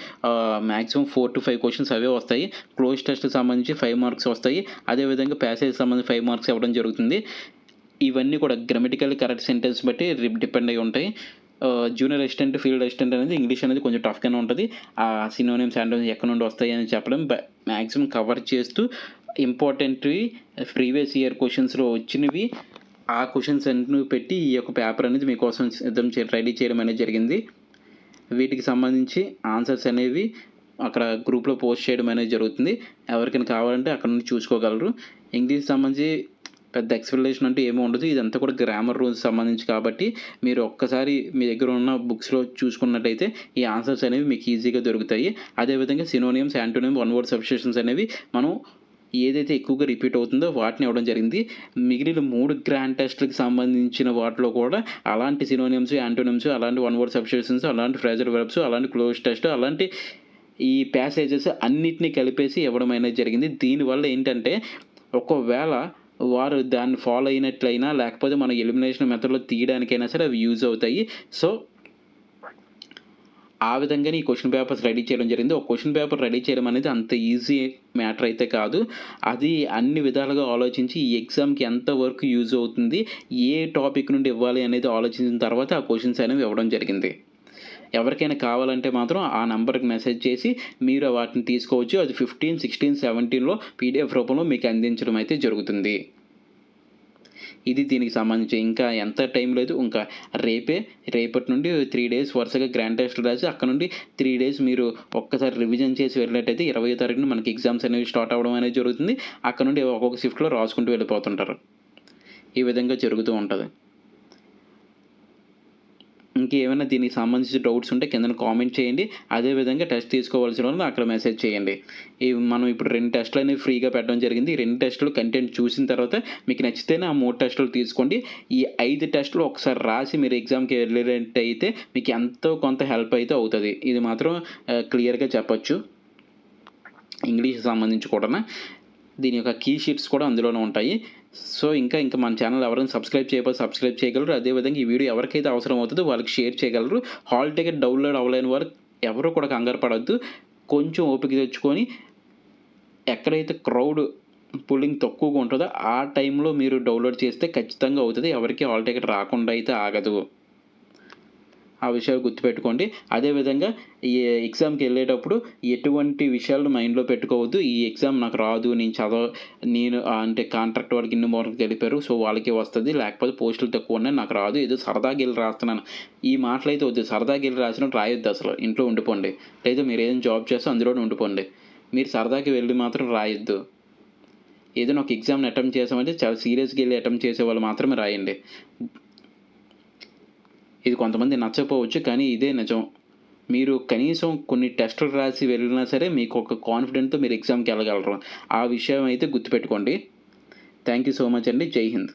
Speaker 1: మ్యాక్సిమం 4 to 5 క్వశ్చన్స్ అవే వస్తాయి. క్లోజ్ టెస్ట్కి సంబంధించి 5 మార్క్స్ వస్తాయి. అదేవిధంగా ప్యాసేజ్ సంబంధించి 5 మార్క్స్ ఇవ్వడం జరుగుతుంది. ఇవన్నీ కూడా గ్రామటికల్ కరెక్ట్ సెంటెన్స్ బట్టి డిపెండ్ అయి ఉంటాయి. జూనియర్ అసిస్టెంట్, ఫీల్డ్ అసిస్టెంట్ అనేది ఇంగ్లీష్ అనేది కొంచెం టఫ్గానే ఉంటుంది. ఆ సినోనిమ్స్, యాంటోనిమ్స్ ఎక్కడ నుండి వస్తాయి అని చెప్పడం మ్యాక్సిమం కవర్ చేస్తూ ఇంపార్టెంట్వి ప్రీవియస్ ఇయర్ క్వశ్చన్స్లో వచ్చినవి ఆ క్వశ్చన్స్ అన్ని పెట్టి ఈ యొక్క పేపర్ అనేది మీకోసం రెడీ చేయడం అనేది జరిగింది. వీటికి సంబంధించి ఆన్సర్స్ అనేవి అక్కడ గ్రూప్లో పోస్ట్ చేయడం అనేది జరుగుతుంది. ఎవరికైనా కావాలంటే అక్కడ నుంచి చూసుకోగలరు. ఇంగ్లీష్ సంబంధించి పెద్ద ఎక్స్‌ప్లనేషన్ అంటే ఏమీ ఉండదు. ఇదంతా కూడా గ్రామర్ రూల్స్ సంబంధించి కాబట్టి మీరు ఒక్కసారి మీ దగ్గర ఉన్న బుక్స్‌లో చూసుకున్నట్టయితే ఈ ఆన్సర్స్ అనేవి మీకు ఈజీగా దొరుకుతాయి. అదేవిధంగా synonyms, antonym, one word substitutions అనేవి మనం ఏదైతే ఎక్కువగా రిపీట్ అవుతుందో వాటిని ఇవ్వడం జరిగింది. మిగిలిన 3 గ్రాండ్ టెస్ట్‌లకి సంబంధించిన వాటిలో కూడా అలాంటి సినోనిమ్స్, యాంటోనిమ్స్, అలాంటి వన్ వర్డ్ సబ్‌స్టిట్యూషన్స్, అలాంటి ఫ్రేజల్ వెర్బ్స్, అలాంటి క్లోజ్ టెస్ట్, అలాంటి ఈ ప్యాసేజెస్ అన్నిటిని కలిపేసి ఇవ్వడం అనేది జరిగింది. దీనివల్ల ఏంటంటే ఒకవేళ వారు దాన్ని ఫాలో అయినట్లయినా లేకపోతే మన ఎలిమినేషన్ మెథడ్‌లో తీయడానికైనా సరే అవి యూజ్ అవుతాయి. సో ఆ విధంగానే ఈ క్వశ్చన్ పేపర్స్ రెడీ చేయడం జరిగింది. ఒక క్వశ్చన్ పేపర్ రెడీ చేయడం అనేది అంత ఈజీ మ్యాటర్ అయితే కాదు. అది అన్ని విధాలుగా ఆలోచించి ఈ ఎగ్జామ్‌కి ఎంత వరకు యూజ్ అవుతుంది, ఏ టాపిక్ నుండి ఇవ్వాలి అనేది ఆలోచించిన తర్వాత ఆ క్వశ్చన్స్ అనేవి ఇవ్వడం జరిగింది. ఎవరికైనా కావాలంటే మాత్రం ఆ నంబర్‌కి మెసేజ్ చేసి మీరు వాటిని తీసుకోవచ్చు. అది 15, 16, 17లో పీడిఎఫ్ రూపంలో మీకు అందించడం అయితే జరుగుతుంది. ఇది దీనికి సంబంధించి ఇంకా ఎంత టైం లేదు. ఇంకా రేపటి నుండి 3 డేస్ వరుసగా గ్రాండ్ టెస్ట్‌లు రాసి అక్కడ నుండి 3 డేస్ మీరు ఒక్కసారి రివిజన్ చేసి వెళ్ళినట్టయితే 20వ తారీఖున మనకి ఎగ్జామ్స్ అనేవి స్టార్ట్ అవ్వడం అనేది జరుగుతుంది. అక్కడ నుండి ఒక్కొక్క షిఫ్ట్‌లో రాసుకుంటూ వెళ్ళిపోతుంటారు. ఈ విధంగా జరుగుతూ ఉంటది. ఇంకేమైనా దీనికి సంబంధించిన డౌట్స్ ఉంటే కిందన కామెంట్ చేయండి. అదేవిధంగా టెస్ట్ తీసుకోవాల్సిన వాళ్ళు అక్కడ మెసేజ్ చేయండి. మనం ఇప్పుడు 2 టెస్టులు అనేవి ఫ్రీగా పెట్టడం జరిగింది. ఈ 2 టెస్టులు కంటెంట్ చూసిన తర్వాత మీకు నచ్చితేనే ఆ 3 టెస్టులు తీసుకోండి. ఈ 5 టెస్టులు ఒకసారి రాసి మీరు ఎగ్జామ్‌కి వెళ్ళినట్టయితే మీకు ఎంతో కొంత హెల్ప్ అయితే అవుతది. ఇది మాత్రం క్లియర్‌గా చెప్పొచ్చు. ఇంగ్లీష్‌కి సంబంధించి కూడాను. దీని యొక్క కీ షీట్స్ కూడా అందులోనే ఉంటాయి. సో ఇంకా మన ఛానల్ ఎవరైనా సబ్స్క్రైబ్ చేయకపోతే సబ్స్క్రైబ్ చేయగలరు. అదేవిధంగా ఈ వీడియో ఎవరికైతే అవసరం అవుతుందో వాళ్ళకి షేర్ చేయగలరు. హాల్ టికెట్ డౌన్లోడ్ అవ్వలేని వారు ఎవరు కూడా కంగారు పడొద్దు. కొంచెం ఓపిక తెచ్చుకొని ఎక్కడైతే క్రౌడ్ పుల్లింగ్ తక్కువగా ఉంటుందో ఆ టైంలో మీరు డౌన్లోడ్ చేస్తే ఖచ్చితంగా అవుతుంది. ఎవరికీ హాల్ టికెట్ రాకుండా అయితే ఆగదు. ఆ విషయాలు గుర్తుపెట్టుకోండి. అదేవిధంగా ఈ ఎగ్జామ్‌కి వెళ్ళేటప్పుడు ఎటువంటి విషయాలను మైండ్‌లో పెట్టుకోవద్దు. ఈ ఎగ్జామ్ నాకు రాదు, నేను అంటే కాంట్రాక్ట్ వాళ్ళకి ఇన్ని మార్కులు తెలిపారు, సో వాళ్ళకే వస్తది, లేకపోతే పోస్టులు తక్కువ ఉన్నాయి, నాకు రాదు, ఏదో సరదాగా వెళ్ళి రాస్తున్నాను. ఈ మాటలైతే వద్దు. సరదాగా వెళ్ళి రాసినట్టు రాయొద్దు అసలు. ఇంట్లో ఉండిపోండి. లేదా మీరు ఏదైనా జాబ్ చేస్తే అందులోనే ఉండిపోండి. మీరు సరదాకి వెళ్ళి మాత్రం రాయొద్దు. ఏదైనా ఒక ఎగ్జామ్‌ని అటెంప్ట్ చేసామంటే చాలా సీరియస్‌గా వెళ్ళి అటెంప్ట్ చేసేవాళ్ళు మాత్రమే రాయండి. ఇది కొంతమంది నచ్చకపోవచ్చు, కానీ ఇదే నిజం. మీరు కనీసం కొన్ని టెస్టులు రాసి వెళ్ళినా సరే మీకు ఒక కాన్ఫిడెంట్‌తో మీరు ఎగ్జామ్‌కి వెళ్ళగలరు. ఆ విషయం అయితే గుర్తుపెట్టుకోండి. థ్యాంక్ యూ సో మచ్ అండి. జై హింద్.